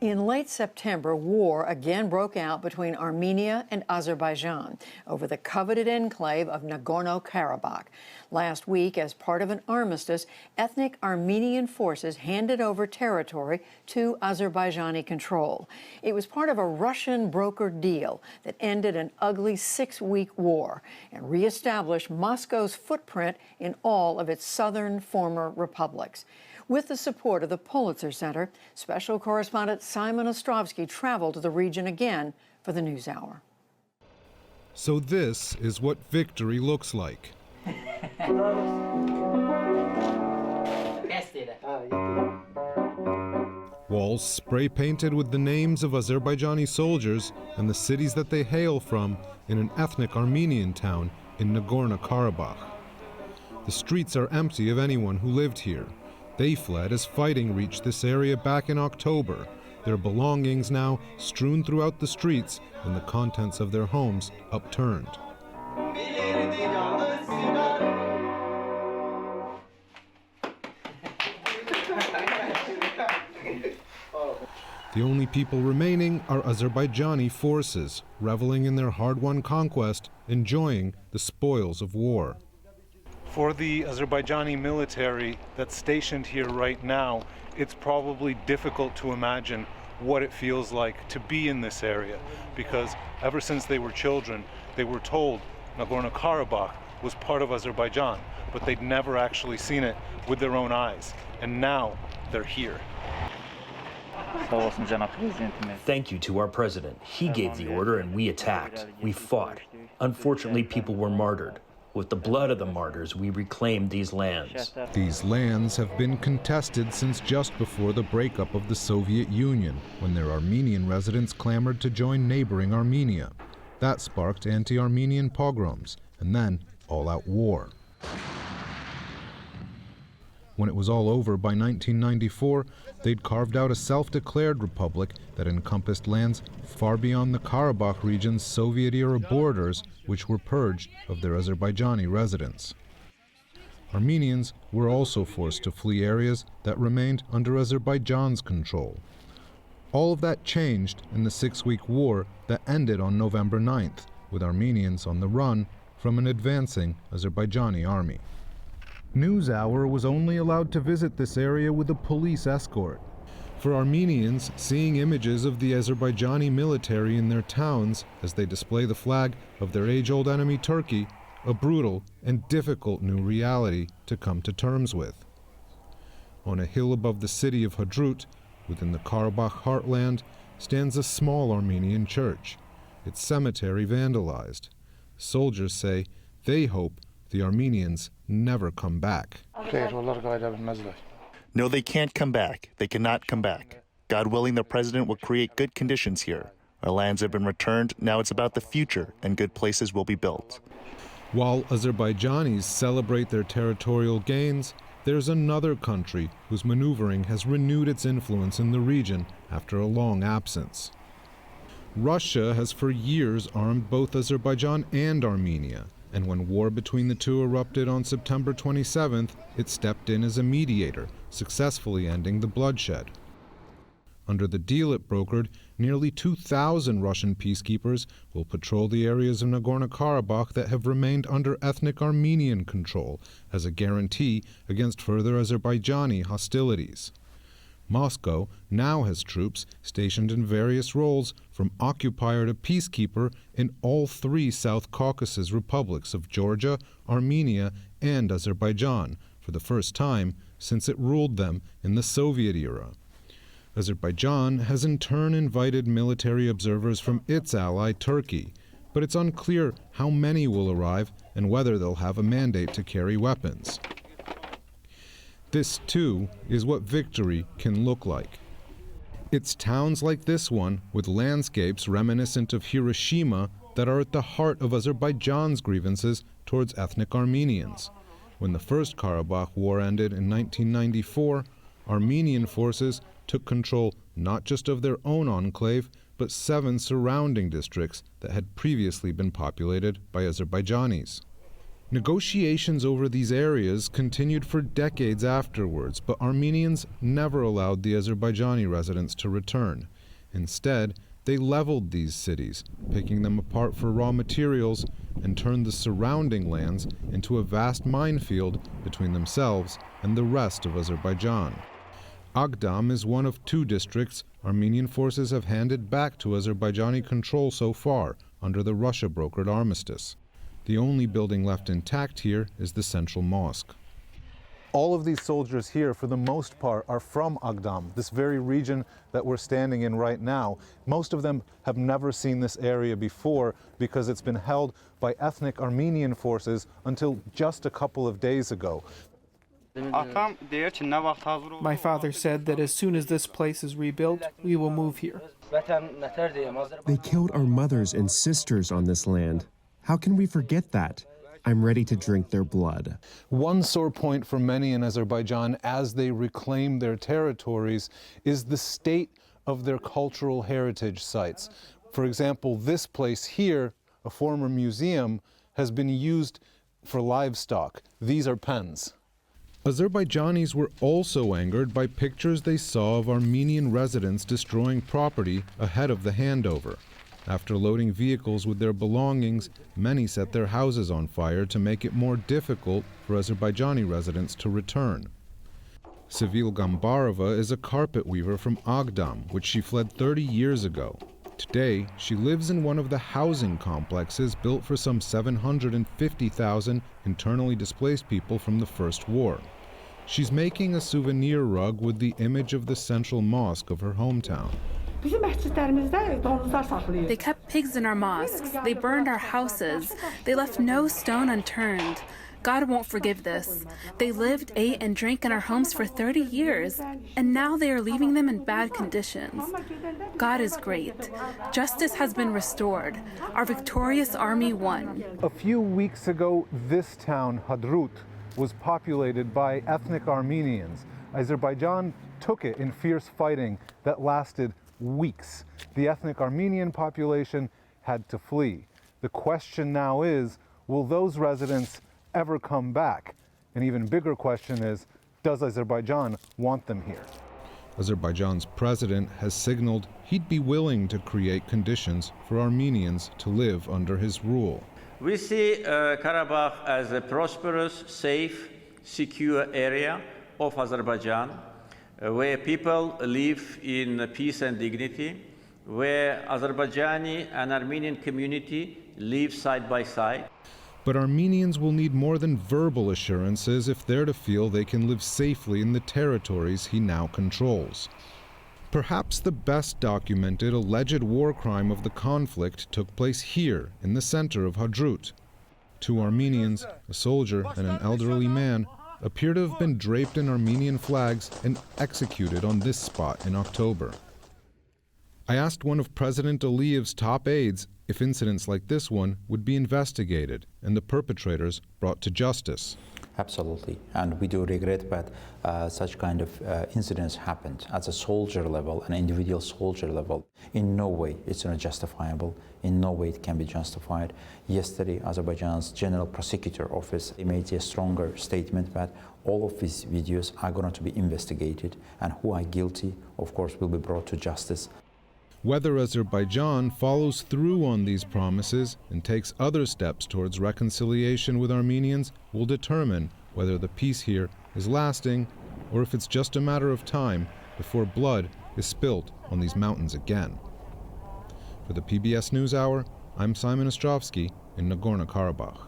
In late September, war again broke out between Armenia and Azerbaijan over the coveted enclave of Nagorno-Karabakh. Last week, as part of an armistice, ethnic Armenian forces handed over territory to Azerbaijani control. It was part of a Russian-brokered deal that ended an ugly 6-week war and reestablished Moscow's footprint in all of its southern former republics. With the support of the Pulitzer Center, special correspondent Simon Ostrovsky traveled to the region again for the NewsHour. So this is what victory looks like. Walls spray-painted with the names of Azerbaijani soldiers and the cities that they hail from in an ethnic Armenian town in Nagorno-Karabakh. The streets are empty of anyone who lived here. They fled as fighting reached this area back in October, their belongings now strewn throughout the streets and the contents of their homes upturned. The only people remaining are Azerbaijani forces, reveling in their hard-won conquest, enjoying the spoils of war. For the Azerbaijani military that's stationed here right now, it's probably difficult to imagine what it feels like to be in this area, because ever since they were children, they were told Nagorno-Karabakh was part of Azerbaijan, but they'd never actually seen it with their own eyes, and now they're here. Thank you to our president. He gave the order and we attacked. We fought. Unfortunately, people were martyred. With the blood of the martyrs, we reclaimed these lands. These lands have been contested since just before the breakup of the Soviet Union, when their Armenian residents clamored to join neighboring Armenia. That sparked anti-Armenian pogroms, and then all-out war. When it was all over by 1994, they'd carved out a self-declared republic that encompassed lands far beyond the Karabakh region's Soviet-era borders, which were purged of their Azerbaijani residents. Armenians were also forced to flee areas that remained under Azerbaijan's control. All of that changed in the 6-week war that ended on November 9th, with Armenians on the run from an advancing Azerbaijani army. NewsHour was only allowed to visit this area with a police escort. For Armenians, seeing images of the Azerbaijani military in their towns as they display the flag of their age-old enemy Turkey, a brutal and difficult new reality to come to terms with. On a hill above the city of Hadrut, within the Karabakh heartland, stands a small Armenian church, its cemetery vandalized. Soldiers say they hope the Armenians never come back. No, they can't come back. They cannot come back. God willing, the president will create good conditions here. Our lands have been returned. Now it's about the future, and good places will be built. While Azerbaijanis celebrate their territorial gains, there's another country whose maneuvering has renewed its influence in the region after a long absence. Russia has for years armed both Azerbaijan and Armenia, and when war between the two erupted on September 27th, it stepped in as a mediator, successfully ending the bloodshed. Under the deal it brokered, nearly 2,000 Russian peacekeepers will patrol the areas of Nagorno-Karabakh that have remained under ethnic Armenian control as a guarantee against further Azerbaijani hostilities. Moscow now has troops stationed in various roles from occupier to peacekeeper in all 3 South Caucasus republics of Georgia, Armenia, and Azerbaijan for the first time since it ruled them in the Soviet era. Azerbaijan has in turn invited military observers from its ally Turkey, but it's unclear how many will arrive and whether they'll have a mandate to carry weapons. This, too, is what victory can look like. It's towns like this one, with landscapes reminiscent of Hiroshima, that are at the heart of Azerbaijan's grievances towards ethnic Armenians. When the First Karabakh War ended in 1994, Armenian forces took control not just of their own enclave, but 7 surrounding districts that had previously been populated by Azerbaijanis. Negotiations over these areas continued for decades afterwards, but Armenians never allowed the Azerbaijani residents to return. Instead, they leveled these cities, picking them apart for raw materials, and turned the surrounding lands into a vast minefield between themselves and the rest of Azerbaijan. Agdam is one of 2 districts Armenian forces have handed back to Azerbaijani control so far under the Russia-brokered armistice. The only building left intact here is the central mosque. All of these soldiers here, for the most part, are from Agdam, this very region that we're standing in right now. Most of them have never seen this area before because it's been held by ethnic Armenian forces until just a couple of days ago. My father said that as soon as this place is rebuilt, we will move here. They killed our mothers and sisters on this land. How can we forget that? I'm ready to drink their blood. One sore point for many in Azerbaijan as they reclaim their territories is the state of their cultural heritage sites. For example, this place here, a former museum, has been used for livestock. These are pens. Azerbaijanis were also angered by pictures they saw of Armenian residents destroying property ahead of the handover. After loading vehicles with their belongings, many set their houses on fire to make it more difficult for Azerbaijani residents to return. Sevil Gambarova is a carpet weaver from Agdam, which she fled 30 years ago. Today, she lives in one of the housing complexes built for some 750,000 internally displaced people from the First War. She's making a souvenir rug with the image of the central mosque of her hometown. They kept pigs in our mosques. They burned our houses. They left no stone unturned. God won't forgive this. They lived, ate, and drank in our homes for 30 years, and now they are leaving them in bad conditions. God is great. Justice has been restored. Our victorious army won. A few weeks ago, this town, Hadrut, was populated by ethnic Armenians. Azerbaijan took it in fierce fighting that lasted weeks. The ethnic Armenian population had to flee. The question now is, will those residents ever come back? An even bigger question is, does Azerbaijan want them here? Azerbaijan's president has signaled he'd be willing to create conditions for Armenians to live under his rule. We see Karabakh as a prosperous, safe, secure area of Azerbaijan, where people live in peace and dignity, where Azerbaijani and Armenian community live side by side. But Armenians will need more than verbal assurances if they're to feel they can live safely in the territories he now controls. Perhaps the best documented alleged war crime of the conflict took place here, in the center of Hadrut. 2 Armenians, a soldier and an elderly man, appear to have been draped in Armenian flags and executed on this spot in October. I asked one of President Aliyev's top aides if incidents like this one would be investigated and the perpetrators brought to justice. Absolutely, and we do regret that such kind of incidents happened at a soldier level, an individual soldier level. In no way it's not justifiable, in no way it can be justified. Yesterday, Azerbaijan's General Prosecutor Office made a stronger statement that all of these videos are going to be investigated, and who are guilty, of course, will be brought to justice. Whether Azerbaijan follows through on these promises and takes other steps towards reconciliation with Armenians will determine whether the peace here is lasting or if it's just a matter of time before blood is spilt on these mountains again. For the PBS NewsHour, I'm Simon Ostrovsky in Nagorno-Karabakh.